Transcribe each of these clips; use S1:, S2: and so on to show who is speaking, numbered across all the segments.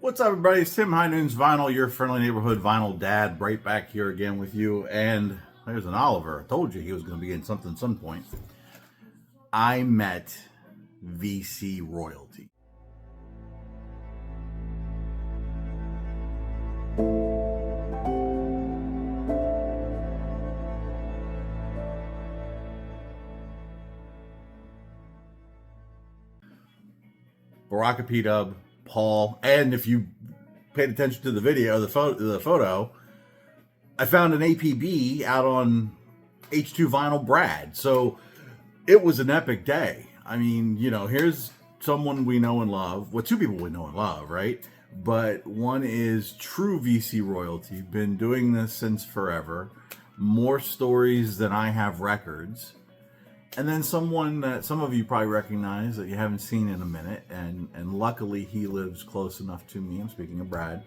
S1: What's up, everybody? It's Tim High Noon's Vinyl, your friendly neighborhood vinyl dad, right back here again with you. And there's an Oliver. I told you he was going to be in something at some point. I met VC royalty. Baraka P-Dub, Paul, and if you paid attention to the video, the photo, I found an APB out on H2 Vinyl Brad. So it was an epic day. I mean, you know, here's someone we know and love. Well, two people we know and love, right? But one is true VC royalty, been doing this since forever, more stories than I have records. And then someone that some of you probably recognize that you haven't seen in a minute, and luckily he lives close enough to me. I'm speaking of Brad,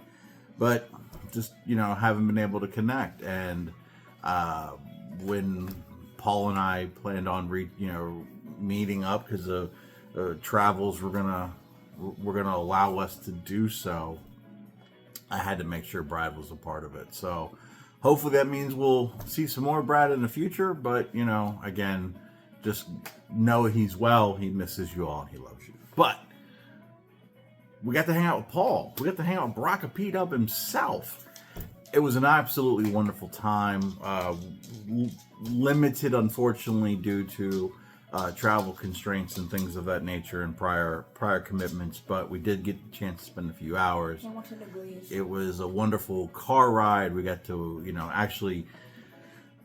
S1: but just, you know, haven't been able to connect. And when Paul and I planned on meeting up because the travels were gonna allow us to do so, I had to make sure Brad was a part of it. So hopefully that means we'll see some more Brad in the future. But you know, again, just know he's well, he misses you all, and he loves you. But we got to hang out with Paul. We got to hang out with Baraka P-Dub himself. It was an absolutely wonderful time. Limited, unfortunately, due to travel constraints and things of that nature and prior commitments. But we did get the chance to spend a few hours. It was a wonderful car ride. We got to, you know, actually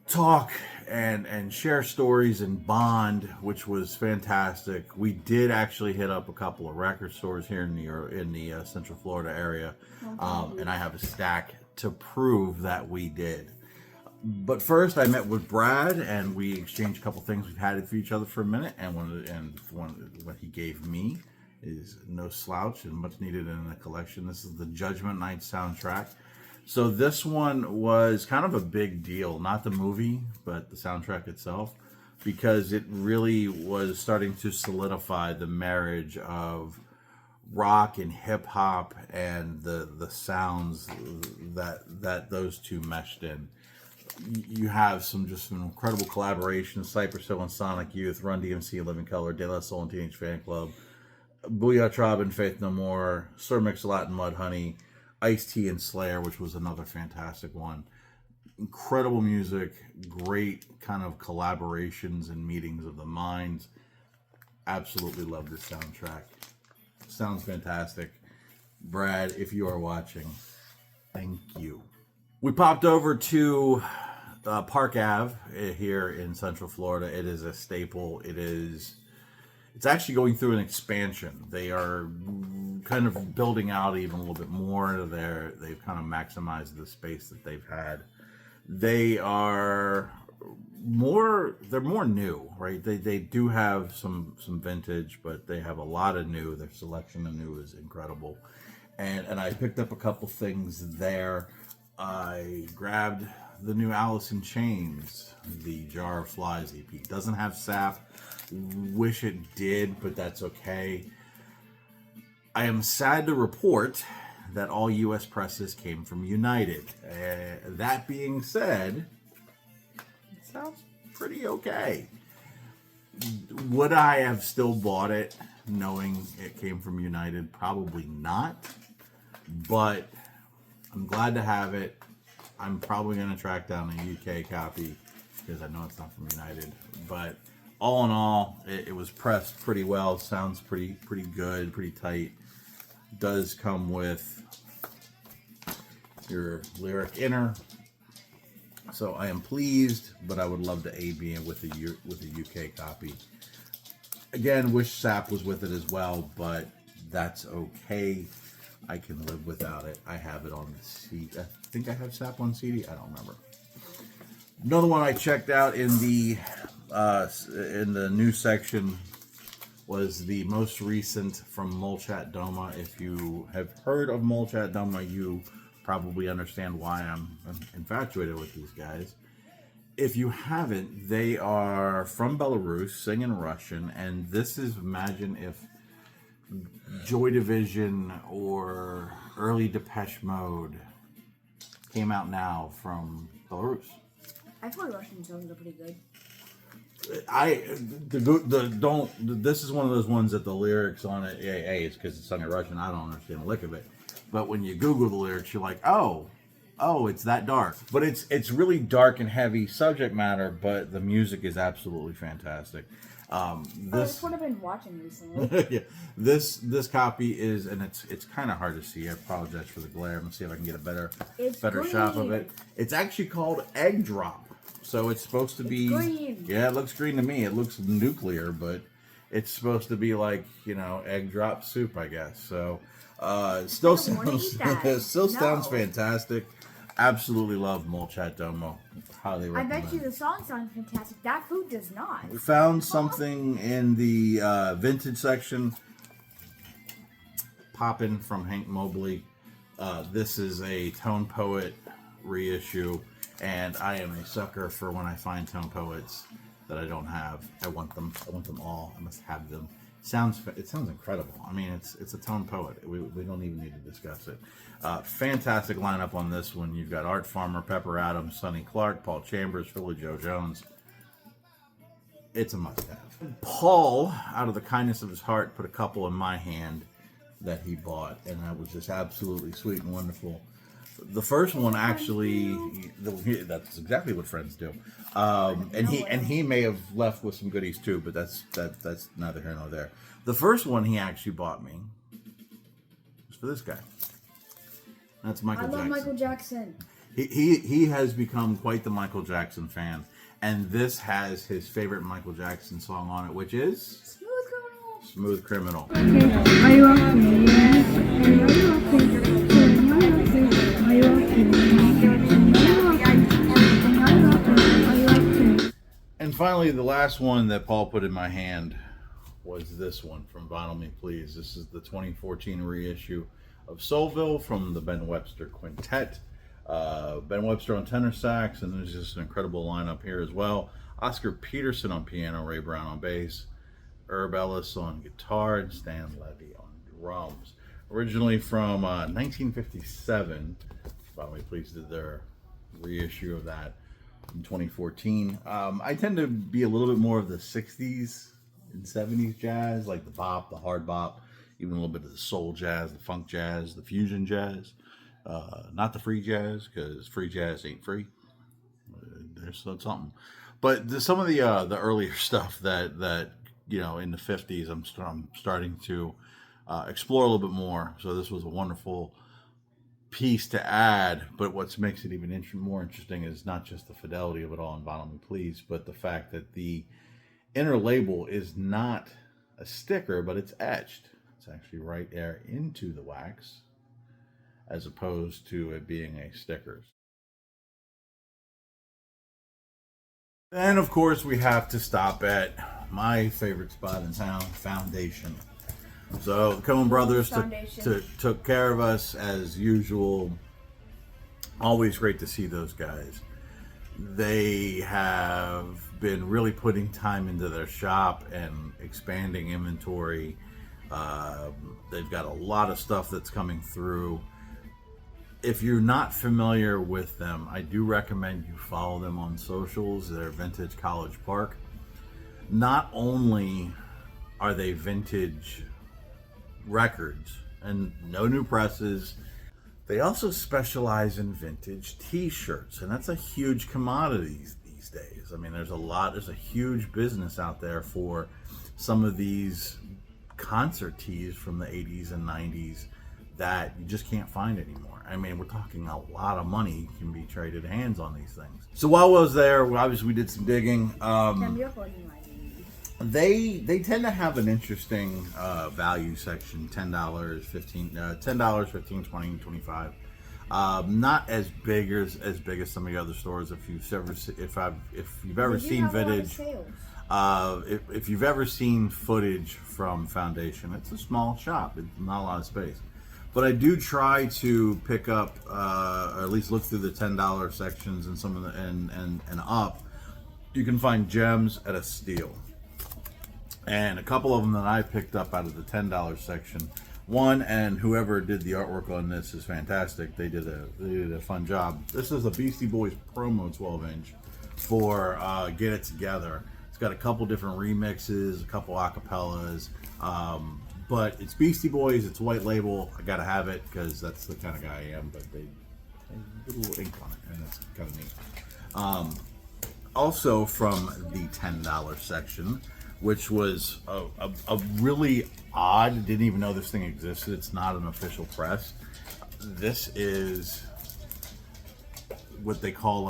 S1: talk and share stories and bond, which was fantastic. We did actually hit up a couple of record stores here in the Central Florida area, and I have a stack to prove that we did. But first, I met with Brad, and we exchanged a couple things we've had for each other for a minute. And what he gave me is no slouch and much needed in the collection. This is the Judgment Night soundtrack. So this one was kind of a big deal, not the movie, but the soundtrack itself, because it really was starting to solidify the marriage of rock and hip hop and the sounds that those two meshed in. You have some incredible collaborations: Cypress Hill and Sonic Youth, Run DMC, Living Color, De La Soul and Teenage Fan Club, Booyah Tribe and Faith No More, Sir Mix-a-Lot and Mudhoney, Ice-T and Slayer, which was another fantastic one. Incredible music, great kind of collaborations and meetings of the minds. Absolutely love this soundtrack. Sounds fantastic. Brad, if you are watching, thank you. We popped over to Park Ave here in Central Florida. It is a staple. It's actually going through an expansion. They are kind of building out even a little bit more there. They've kind of maximized the space that they've had. They're more new, right? They do have some vintage, but they have a lot of new. Their selection of new is incredible. And I picked up a couple things there. I grabbed the new Alice in Chains, the Jar of Flies EP. Doesn't have sap. Wish it did, but that's okay. I am sad to report that all U.S. presses came from United. That being said, it sounds pretty okay. Would I have still bought it knowing it came from United? Probably not. But I'm glad to have it. I'm probably going to track down a UK copy because I know it's not from United. But all in all, it was pressed pretty well. Sounds pretty good, pretty tight. Does come with your lyric inner, so I am pleased. But I would love to AB it with a UK copy. Again, wish SAP was with it as well, but that's okay. I can live without it. I have it on the CD. I think I have SAP on CD. I don't remember. Another one I checked out in the news section was the most recent from Molchat Doma. If you have heard of Molchat Doma, you probably understand why I'm infatuated with these guys. If you haven't, they are from Belarus, sing in Russian, and this is, imagine if Joy Division or early Depeche Mode came out now from Belarus.
S2: I've heard Russian songs are pretty good.
S1: This is one of those ones that the lyrics on it, is because it's sung in Russian. I don't understand a lick of it. But when you Google the lyrics, you're like, oh, it's that dark. But it's really dark and heavy subject matter, but the music is absolutely fantastic.
S2: That's what I've been watching recently.
S1: Yeah, this copy is, and it's kind of hard to see. I apologize for the glare. I'm gonna see if I can get a better shot of it. It's actually called Egg Drop. So it's supposed to be
S2: green.
S1: Yeah, it looks green to me. It looks nuclear, but it's supposed to be like, egg drop soup, I guess. So still sounds fantastic. Absolutely love Molchat Domo. Highly recommend.
S2: I bet you the song sounds fantastic. That food does not.
S1: We found something in the vintage section. Poppin' from Hank Mobley. This is a Tone Poet reissue. And I am a sucker for when I find Tone Poets that I don't have. I want them all. I must have them. It sounds incredible. I mean, it's a Tone Poet. We don't even need to discuss it. Fantastic lineup on this one. You've got Art Farmer, Pepper Adams, Sonny Clark, Paul Chambers, Philly Joe Jones. It's a must-have. Paul, out of the kindness of his heart, put a couple in my hand that he bought, and that was just absolutely sweet and wonderful. The first one actually, that's exactly what friends do, and he may have left with some goodies too, but that's neither here nor there. The first one he actually bought me was for this guy. That's Michael Jackson.
S2: I love Michael Jackson.
S1: He has become quite the Michael Jackson fan, and this has his favorite Michael Jackson song on it, which is Smooth Criminal.
S2: Are you okay?
S1: And finally, the last one that Paul put in my hand was this one from Vinyl Me Please. This is the 2014 reissue of Soulville from the Ben Webster Quintet. Ben Webster on tenor sax, and there's just an incredible lineup here as well. Oscar Peterson on piano, Ray Brown on bass, Herb Ellis on guitar, and Stan Levy on drums. Originally from 1957, Vinyl Me Please did their reissue of that in 2014. I tend to be a little bit more of the 60s and 70s jazz, like the bop, the hard bop, even a little bit of the soul jazz, the funk jazz, the fusion jazz. Not the free jazz, because free jazz ain't free. There's something. But some of the earlier stuff that in the 50s, I'm starting to explore a little bit more. So this was a wonderful piece to add, but what makes it even more interesting is not just the fidelity of it all in Vinyl Me Please, but the fact that the inner label is not a sticker, but it's etched. It's actually right there into the wax, as opposed to it being a sticker. Then, of course, we have to stop at my favorite spot in town, Foundation. So the Coen Brothers took care of us as usual. Always great to see those guys. They have been really putting time into their shop and expanding inventory. They've got a lot of stuff that's coming through. If you're not familiar with them, I do recommend you follow them on socials. They're Vintage College Park. Not only are they vintage records and no new presses, they also specialize in vintage t-shirts, and that's a huge commodity these days. I mean, there's a huge business out there for some of these concert tees from the 80s and 90s that you just can't find anymore. I mean, we're talking a lot of money can be traded hands on these things. So while I was there, obviously we did some digging. They tend to have an interesting value section. $10, $15, $15, $20, $25. Not as big as some of the other stores. If you've ever seen vintage, if you've ever seen footage from Foundation, it's a small shop. It's not a lot of space. But I do try to pick up, or at least look through the $10 sections and some of the and up. You can find gems at a steal. And a couple of them that I picked up out of the $10 section. One, and whoever did the artwork on this is fantastic. They did a fun job. This is a Beastie Boys promo 12-inch for Get It Together. It's got a couple different remixes, a couple acapellas, but it's Beastie Boys. It's white label. I gotta have it because that's the kind of guy I am. But they put a little ink on it, and that's kind of neat. Also from the $10 section, which was a really odd, didn't even know this thing existed. It's not an official press. This is what they call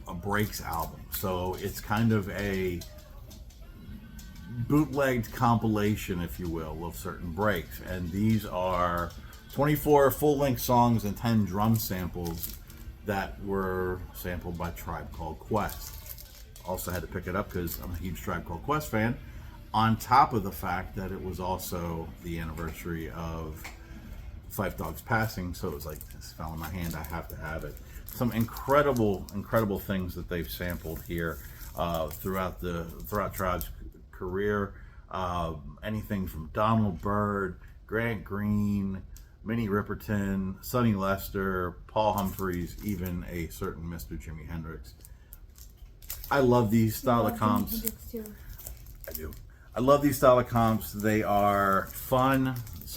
S1: a breaks album. So it's kind of a bootlegged compilation, if you will, of certain breaks. And these are 24 full-length songs and 10 drum samples that were sampled by Tribe Called Quest. Also had to pick it up because I'm a huge Tribe Called Quest fan, on top of the fact that it was also the anniversary of Phife Dawg's passing, so it was like, this fell in my hand, I have to have it. Some incredible things that they've sampled here throughout Tribe's career. Anything from Donald Byrd, Grant Green, Minnie Riperton, Sonny Lester, Paul Humphreys, even a certain Mr. Jimi Hendrix. I love these style of comps. I do. I love these style of comps. They are fun.
S2: He's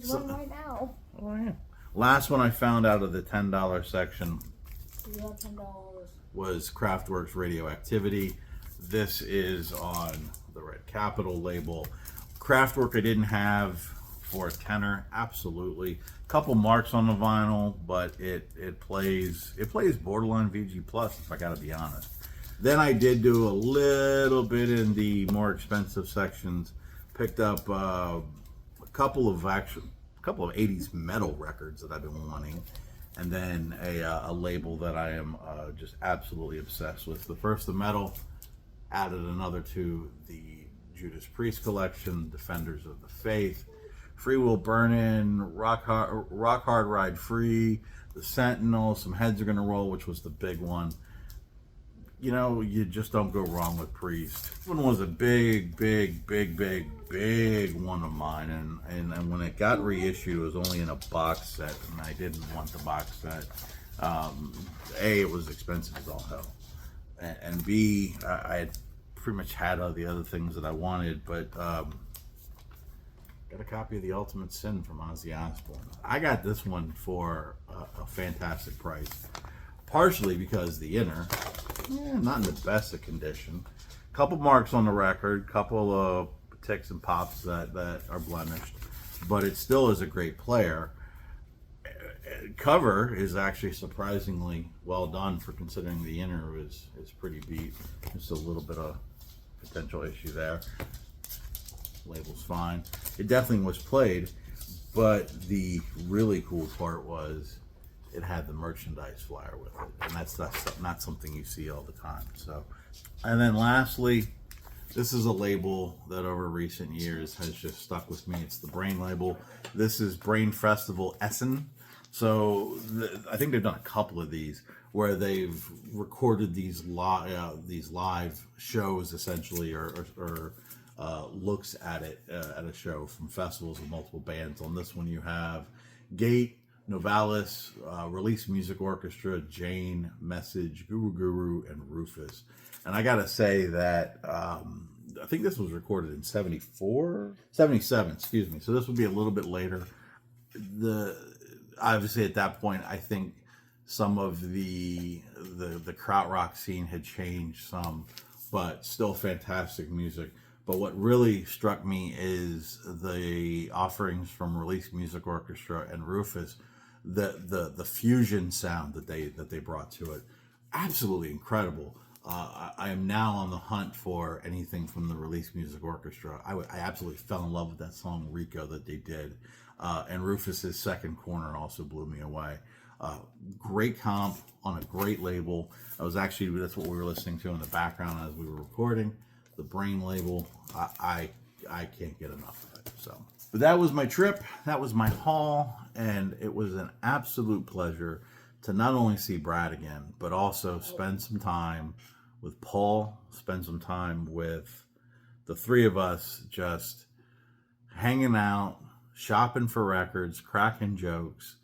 S2: one right now.
S1: Oh yeah. Last one I found out of the $10 section was Kraftwerk's Radioactivity. This is on the Red Capital label. Kraftwerk I didn't have for a tenner, absolutely. Couple marks on the vinyl, but it plays borderline VG plus, if I gotta be honest. Then I did do a little bit in the more expensive sections. Picked up a couple of 80s metal records that I've been wanting, and then a label that I am just absolutely obsessed with. The First of Metal, added another to the Judas Priest collection, Defenders of the Faith, Free Will Burnin', Rock Hard Ride Free, The Sentinel, Some Heads Are Gonna Roll, which was the big one. You know, you just don't go wrong with Priest. This one was a big one of mine, and when it got reissued, it was only in a box set, and I didn't want the box set. A, it was expensive as all hell, and B, I had pretty much had all the other things that I wanted, but got a copy of The Ultimate Sin from Ozzy Osbourne. I got this one for a fantastic price, partially because the inner, not in the best of condition. Couple marks on the record, couple of ticks and pops that are blemished, but it still is a great player. Cover is actually surprisingly well done for considering the inner is pretty beat. Just a little bit of potential issue there. Label's fine. It definitely was played, but the really cool part was it had the merchandise flyer with it, and that's not something you see all the time. So, and then lastly, this is a label that over recent years has just stuck with me. It's the Brain label. This is Brain Festival Essen. So I think they've done a couple of these where they've recorded these live shows essentially, or looks at it at a show from festivals with multiple bands. On this one, you have Gate, Novalis, Release Music Orchestra, Jane, Message, Guru, and Rufus. And I gotta say that I think this was recorded in 77, excuse me. So this would be a little bit later. Obviously at that point, I think some of the krautrock scene had changed some, but still fantastic music. But what really struck me is the offerings from Release Music Orchestra and Rufus, the fusion sound that they brought to it, absolutely incredible. I am now on the hunt for anything from the Release Music Orchestra. I absolutely fell in love with that song Rico that they did, and Rufus's Second Corner also blew me away. Great comp on a great label. That's what we were listening to in the background as we were recording. The Brain label, I can't get enough of it. So, but that was my trip. That was my haul, and it was an absolute pleasure to not only see Brad again, but also spend some time with Paul, spend some time with the three of us just hanging out, shopping for records, cracking jokes.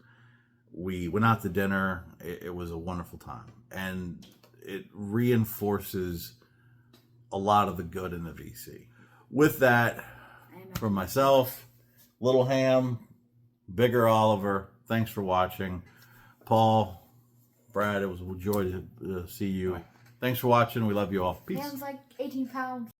S1: We went out to dinner. It was a wonderful time. And it reinforces a lot of the good in the VC. With that, from myself, Little Ham, Bigger Oliver, thanks for watching. Paul, Brad, it was a joy to see you. Thanks for watching. We love you all. Peace.
S2: Ham's like 18 pounds.